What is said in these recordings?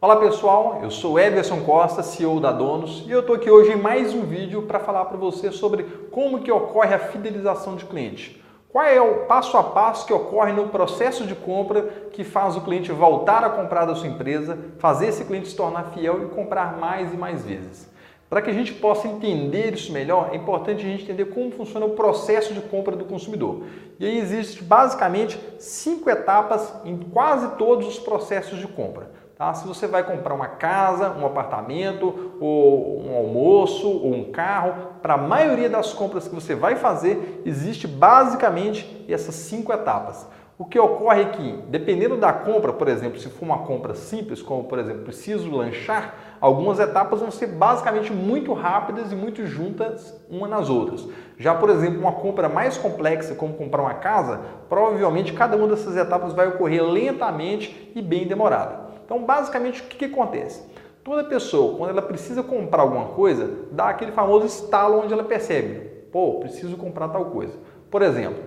Olá pessoal, eu sou Everson Costa, CEO da Donos, e eu estou aqui hoje em mais um vídeo para falar para você sobre como que ocorre a fidelização de cliente. Qual é o passo a passo que ocorre no processo de compra que faz o cliente voltar a comprar da sua empresa, fazer esse cliente se tornar fiel e comprar mais e mais vezes. Para que a gente possa entender isso melhor, é importante a gente entender como funciona o processo de compra do consumidor. E aí existem basicamente 5 etapas em quase todos os processos de compra. Tá? Se você vai comprar uma casa, um apartamento, ou um almoço, ou um carro, para a maioria das compras que você vai fazer, existe basicamente essas 5 etapas. O que ocorre é que, dependendo da compra, por exemplo, se for uma compra simples, como por exemplo, preciso lanchar, algumas etapas vão ser basicamente muito rápidas e muito juntas uma nas outras. Já, por exemplo, uma compra mais complexa, como comprar uma casa, provavelmente cada uma dessas etapas vai ocorrer lentamente e bem demorada. Então, basicamente, o que acontece? Toda pessoa, quando ela precisa comprar alguma coisa, dá aquele famoso estalo onde ela percebe, pô, preciso comprar tal coisa. Por exemplo,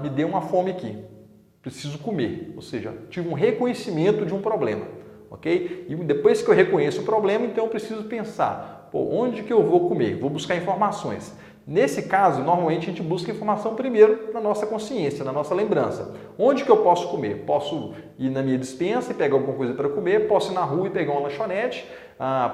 me deu uma fome aqui, preciso comer, ou seja, tive um reconhecimento de um problema, ok? E depois que eu reconheço o problema, então eu preciso pensar, pô, onde que eu vou comer? Vou buscar informações. Nesse caso, normalmente a gente busca informação primeiro na nossa consciência, na nossa lembrança. Onde que eu posso comer? Posso ir na minha despensa e pegar alguma coisa para comer, posso ir na rua e pegar uma lanchonete,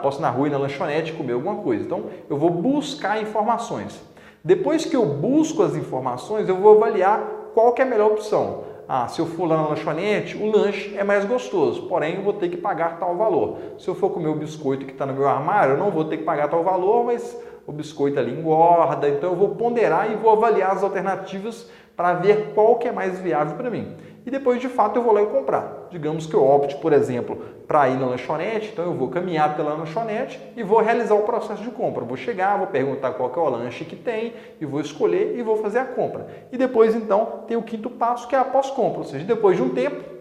posso ir na rua e na lanchonete comer alguma coisa. Então, eu vou buscar informações. Depois que eu busco as informações, eu vou avaliar qual que é a melhor opção. Se eu for lá na lanchonete, o lanche é mais gostoso, porém eu vou ter que pagar tal valor. Se eu for comer o biscoito que está no meu armário, eu não vou ter que pagar tal valor, mas o biscoito ali engorda, então eu vou ponderar e vou avaliar as alternativas para ver qual que é mais viável para mim. E depois, de fato, eu vou lá e comprar. Digamos que eu opte, por exemplo, para ir na lanchonete, então eu vou caminhar pela lanchonete e vou realizar o processo de compra. Vou chegar, vou perguntar qual que é o lanche que tem e vou escolher e vou fazer a compra. E depois, então, tem o 5º passo, que é a pós-compra, ou seja, depois de um tempo,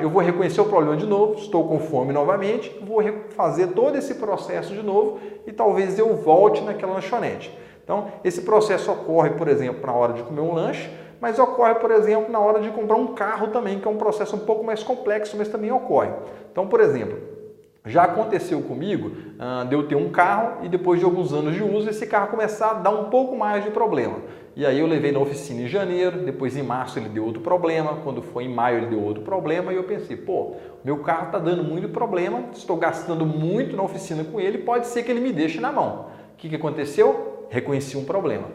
eu vou reconhecer o problema de novo, estou com fome novamente, vou fazer todo esse processo de novo e talvez eu volte naquela lanchonete. Então, esse processo ocorre, por exemplo, na hora de comer um lanche, mas ocorre, por exemplo, na hora de comprar um carro também, que é um processo um pouco mais complexo, mas também ocorre. Então, por exemplo, já aconteceu comigo de eu ter um carro e depois de alguns anos de uso, esse carro começar a dar um pouco mais de problema. E aí eu levei na oficina em janeiro, depois em março ele deu outro problema, quando foi em maio ele deu outro problema e eu pensei, pô, meu carro está dando muito problema, estou gastando muito na oficina com ele, pode ser que ele me deixe na mão. O que aconteceu? Reconheci um problema.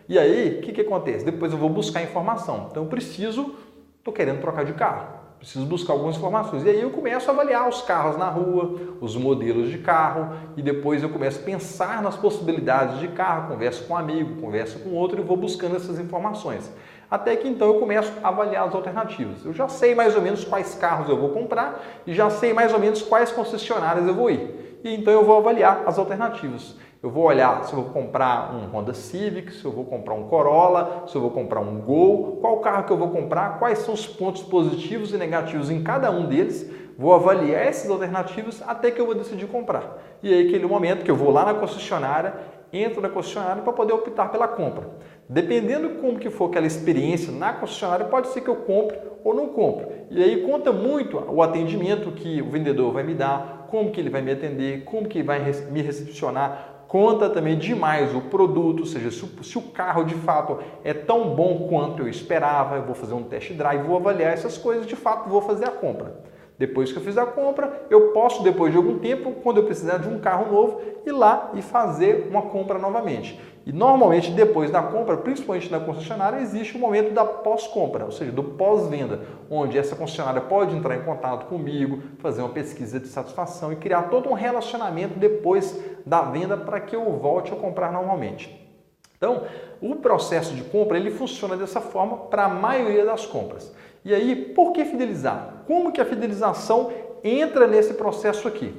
E aí, o que acontece? Depois eu vou buscar informação. Então eu estou querendo trocar de carro. Preciso buscar algumas informações. E aí eu começo a avaliar os carros na rua, os modelos de carro, e depois eu começo a pensar nas possibilidades de carro, converso com um amigo, converso com outro e vou buscando essas informações. Até que então eu começo a avaliar as alternativas. Eu já sei mais ou menos quais carros eu vou comprar e já sei mais ou menos quais concessionárias eu vou ir. E então eu vou avaliar as alternativas. Eu vou olhar se eu vou comprar um Honda Civic, se eu vou comprar um Corolla, se eu vou comprar um Gol, qual carro que eu vou comprar, quais são os pontos positivos e negativos em cada um deles, vou avaliar essas alternativas até que eu vou decidir comprar. E aí aquele momento que eu vou lá na concessionária, entro na concessionária para poder optar pela compra. Dependendo como que for aquela experiência na concessionária, pode ser que eu compre ou não compre. E aí conta muito o atendimento que o vendedor vai me dar, como que ele vai me atender, como que ele vai me recepcionar. Conta também demais o produto, ou seja, se o carro de fato é tão bom quanto eu esperava, eu vou fazer um test drive, vou avaliar essas coisas, de fato vou fazer a compra. Depois que eu fiz a compra, eu posso, depois de algum tempo, quando eu precisar de um carro novo, ir lá e fazer uma compra novamente. E normalmente depois da compra, principalmente na concessionária, existe o momento da pós-compra, ou seja, do pós-venda, onde essa concessionária pode entrar em contato comigo, fazer uma pesquisa de satisfação e criar todo um relacionamento depois da venda para que eu volte a comprar normalmente. Então, o processo de compra ele funciona dessa forma para a maioria das compras. E aí, por que fidelizar? Como que a fidelização entra nesse processo aqui?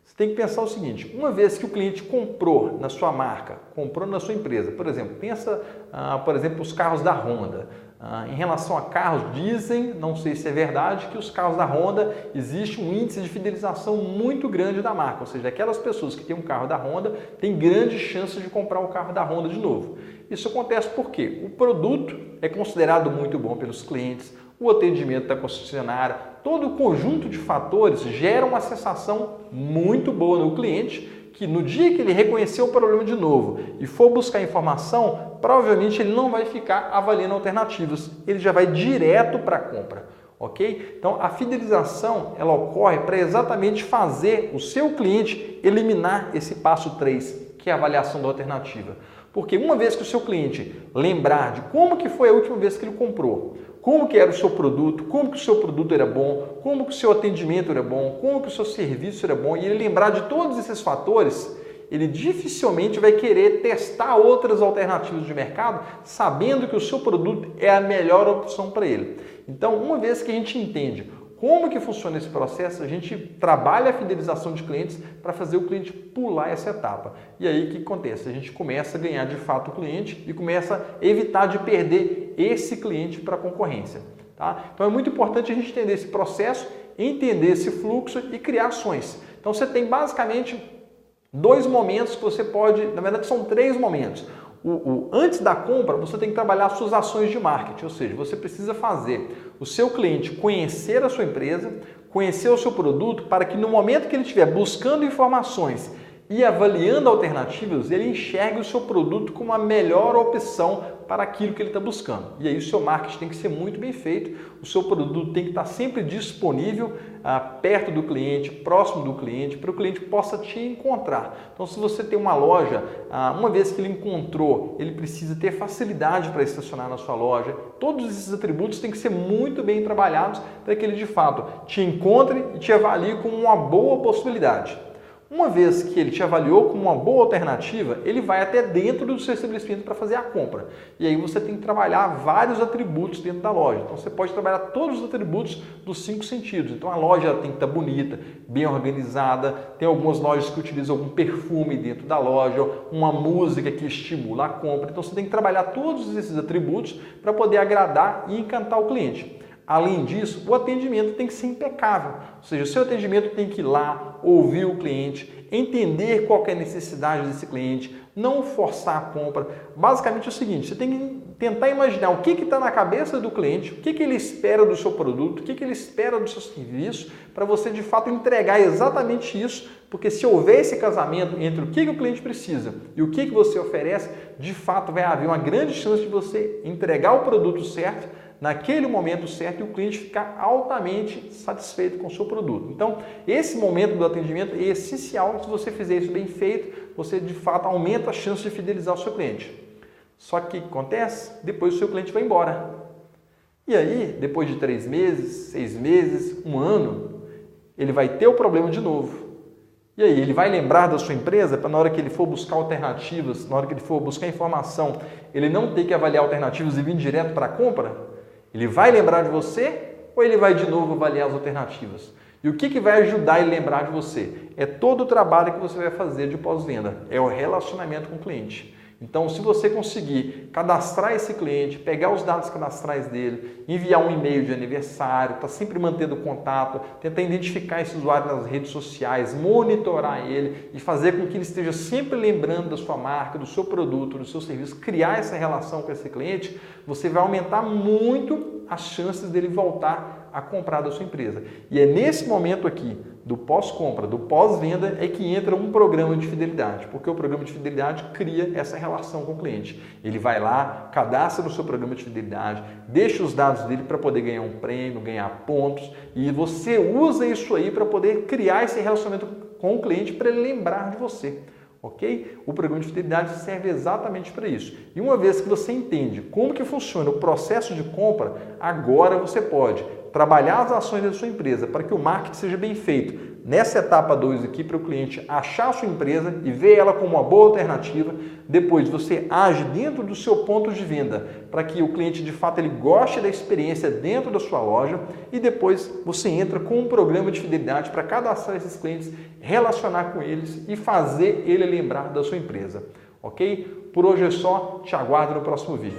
Você tem que pensar o seguinte, uma vez que o cliente comprou na sua marca, comprou na sua empresa, por exemplo, pensa, por exemplo, os carros da Honda. Em relação a carros, dizem, não sei se é verdade, que os carros da Honda existe um índice de fidelização muito grande da marca, ou seja, aquelas pessoas que têm um carro da Honda têm grandes chances de comprar o carro da Honda de novo. Isso acontece porque o produto é considerado muito bom pelos clientes, o atendimento da concessionária, todo o conjunto de fatores gera uma sensação muito boa no cliente, que no dia que ele reconhecer o problema de novo e for buscar informação, provavelmente ele não vai ficar avaliando alternativas, ele já vai direto para a compra, ok? Então a fidelização ela ocorre para exatamente fazer o seu cliente eliminar esse passo 3, que é a avaliação da alternativa. Porque uma vez que o seu cliente lembrar de como que foi a última vez que ele comprou, como que era o seu produto, como que o seu produto era bom, como que o seu atendimento era bom, como que o seu serviço era bom, e ele lembrar de todos esses fatores, ele dificilmente vai querer testar outras alternativas de mercado, sabendo que o seu produto é a melhor opção para ele. Então, uma vez que a gente entende como que funciona esse processo, a gente trabalha a fidelização de clientes para fazer o cliente pular essa etapa. E aí o que acontece? A gente começa a ganhar de fato o cliente e começa a evitar de perder esse cliente para a concorrência. Tá? Então é muito importante a gente entender esse processo, entender esse fluxo e criar ações. Então você tem basicamente 2 momentos que você pode, na verdade são 3 momentos. Antes da compra, você tem que trabalhar suas ações de marketing, ou seja, você precisa fazer o seu cliente conhecer a sua empresa, conhecer o seu produto, para que no momento que ele estiver buscando informações e avaliando alternativas, ele enxergue o seu produto como a melhor opção para aquilo que ele está buscando. E aí o seu marketing tem que ser muito bem feito, o seu produto tem que estar sempre disponível, perto do cliente, próximo do cliente, para que o cliente possa te encontrar. Então, se você tem uma loja, uma vez que ele encontrou, ele precisa ter facilidade para estacionar na sua loja. Todos esses atributos têm que ser muito bem trabalhados para que ele, de fato, te encontre e te avalie como uma boa possibilidade. Uma vez que ele te avaliou como uma boa alternativa, ele vai até dentro do seu estabelecimento para fazer a compra. E aí você tem que trabalhar vários atributos dentro da loja. Então você pode trabalhar todos os atributos dos 5 sentidos. Então a loja tem que estar bonita, bem organizada. Tem algumas lojas que utilizam algum perfume dentro da loja, uma música que estimula a compra. Então você tem que trabalhar todos esses atributos para poder agradar e encantar o cliente. Além disso, o atendimento tem que ser impecável, ou seja, o seu atendimento tem que ir lá, ouvir o cliente, entender qual que é a necessidade desse cliente, não forçar a compra. Basicamente é o seguinte, você tem que tentar imaginar o que está na cabeça do cliente, o que ele espera do seu produto, o que ele espera do seu serviço, para você de fato entregar exatamente isso, porque se houver esse casamento entre o que o cliente precisa e o que você oferece, de fato vai haver uma grande chance de você entregar o produto certo, naquele momento certo, e o cliente ficar altamente satisfeito com o seu produto. Então, esse momento do atendimento é essencial. Se você fizer isso bem feito, você de fato aumenta a chance de fidelizar o seu cliente. Só que o que acontece? Depois o seu cliente vai embora. E aí, depois de 3 meses, 6 meses, 1 ano, ele vai ter o problema de novo. E aí, ele vai lembrar da sua empresa para na hora que ele for buscar alternativas, na hora que ele for buscar informação, ele não ter que avaliar alternativas e vir direto para a compra? Ele vai lembrar de você ou ele vai de novo avaliar as alternativas? E o que vai ajudar ele a lembrar de você? É todo o trabalho que você vai fazer de pós-venda, é o relacionamento com o cliente. Então, se você conseguir cadastrar esse cliente, pegar os dados cadastrais dele, enviar um e-mail de aniversário, tá sempre mantendo contato, tentar identificar esse usuário nas redes sociais, monitorar ele e fazer com que ele esteja sempre lembrando da sua marca, do seu produto, do seu serviço, criar essa relação com esse cliente, você vai aumentar muito as chances dele voltar a comprar da sua empresa. E é nesse momento aqui, do pós-compra, do pós-venda, é que entra um programa de fidelidade, porque o programa de fidelidade cria essa relação com o cliente. Ele vai lá, cadastra no seu programa de fidelidade, deixa os dados dele para poder ganhar um prêmio, ganhar pontos, e você usa isso aí para poder criar esse relacionamento com o cliente para ele lembrar de você. Ok? O programa de fidelidade serve exatamente para isso. E uma vez que você entende como que funciona o processo de compra, agora você pode trabalhar as ações da sua empresa para que o marketing seja bem feito. Nessa etapa 2 aqui, para o cliente achar a sua empresa e ver ela como uma boa alternativa. Depois você age dentro do seu ponto de venda para que o cliente de fato ele goste da experiência dentro da sua loja. E depois você entra com um programa de fidelidade para cadastrar esses clientes, relacionar com eles e fazer ele lembrar da sua empresa. Ok? Por hoje é só, te aguardo no próximo vídeo.